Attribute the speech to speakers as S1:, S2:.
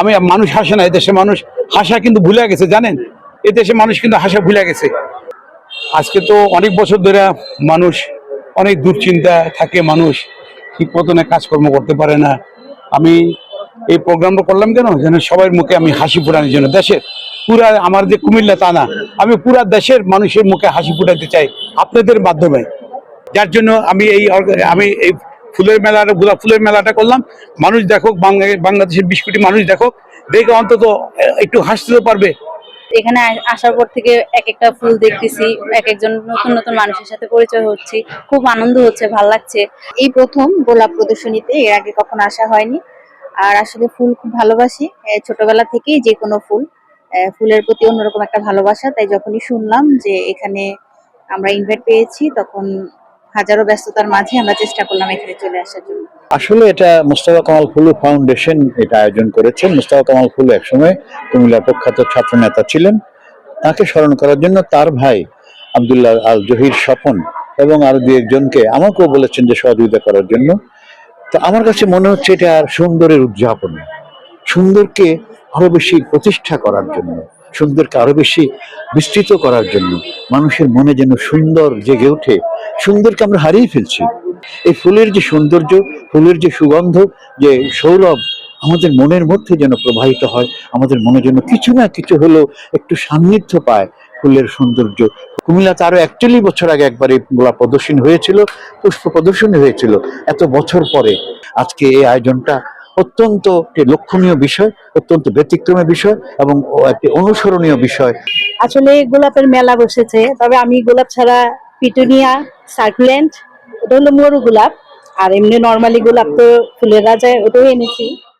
S1: আমি মানুষ হাসে না, এদেশে মানুষ হাসা কিন্তু ভুলে গেছে, জানেন? এদেশে মানুষ কিন্তু হাসা ভুলে গেছে। আজকে তো অনেক বছর ধরে মানুষ অনেক দুশ্চিন্তা থাকে, মানুষ ঠিক মতনে কাজকর্ম করতে পারে না। আমি এই প্রোগ্রামটা করলাম কেন, যেন সবার মুখে আমি হাসি ফোটানোর জন্য, দেশের পুরা, আমার যে কুমিল্লা তা না, আমি পুরা দেশের মানুষের মুখে হাসি ফুটাতে চাই আপনাদের মাধ্যমে। যার জন্য আমি এই ফুলের মেলাটা, গোলাপ ফুলের মেলাটা করলাম। মানুষ দেখুক, বাংলাদেশের 20 কোটি মানুষ দেখুক, দেখে অন্তত একটু হাসতে পারবে।
S2: এখানে আসার পর থেকে এক একটা ফুল দেখতেছি, এক একজন নতুন নতুন মানুষের সাথে পরিচয় হচ্ছে, খুব আনন্দ হচ্ছে, ভালো লাগছে।
S3: এই প্রথম গোলাপ প্রদর্শনীতে, এর আগে কখনো আসা হয়নি। আর আসলে ফুল খুব ভালোবাসি, ছোটবেলা থেকেই যে কোনো ফুল, ফুলের প্রতি অন্যরকম একটা ভালোবাসা। তাই যখনই শুনলাম যে এখানে আমরা ইনভাইট পেয়েছি, তখন হাজারো ব্যস্ততার মাঝে আমরা চেষ্টা করলাম এখানে চলে আসার জন্য।
S4: আসলে এটা মোস্তফা কামাল ফুলু ফাউন্ডেশন এটা আয়োজন করেছেন। মোস্তফা কামাল ফুলু একসময় কুমিল্লার প্রখ্যাত ছাত্র নেতা ছিলেন। তাকে স্মরণ করার জন্য তার ভাই আব্দুল্লাহ আল জহির স্বপন এবং আরো দু একজনকে আমাকেও বলেছেন যে সহযোগিতা করার জন্য। তো আমার কাছে মনে হচ্ছে এটা আর সুন্দরের উদযাপন, সুন্দরকে আরো বেশি প্রতিষ্ঠা করার জন্য, সুন্দরকে আরো বেশি বিস্তৃত করার জন্য, মানুষের মনে যেন সুন্দর জেগে ওঠে। সুন্দরকে আমরা হারিয়ে ফেলছি। এই ফুলের যে সৌন্দর্য, ফুলের যে সুগন্ধ, যে সৌরভ আমাদের মনের মধ্যে যেন প্রবাহিত হয়, আমাদের মনে যেন কিছু না কিছু হলেও একটু সান্নিধ্য পায় ফুলের সৌন্দর্য। কুমিল্লাতে আরো 41 বছর আগে একবার এই গোলাপ প্রদর্শনী হয়েছিল, পুষ্প প্রদর্শনী হয়েছিল। এত বছর পরে আজকে এই আয়োজনটা অত্যন্ত একটি লক্ষণীয় বিষয়, অত্যন্ত ব্যতিক্রমী বিষয় এবং একটি অনুসরণীয় বিষয়।
S5: আসলে গোলাপের মেলা বসেছে, তবে আমি গোলাপ ছাড়া পিটুনিয়া, সার্কুলেন্ট, এটা হলো মরু গোলাপ, আর এমনি নর্মালি গোলাপ তো ফুলের রাজা, ওটাও এনেছি।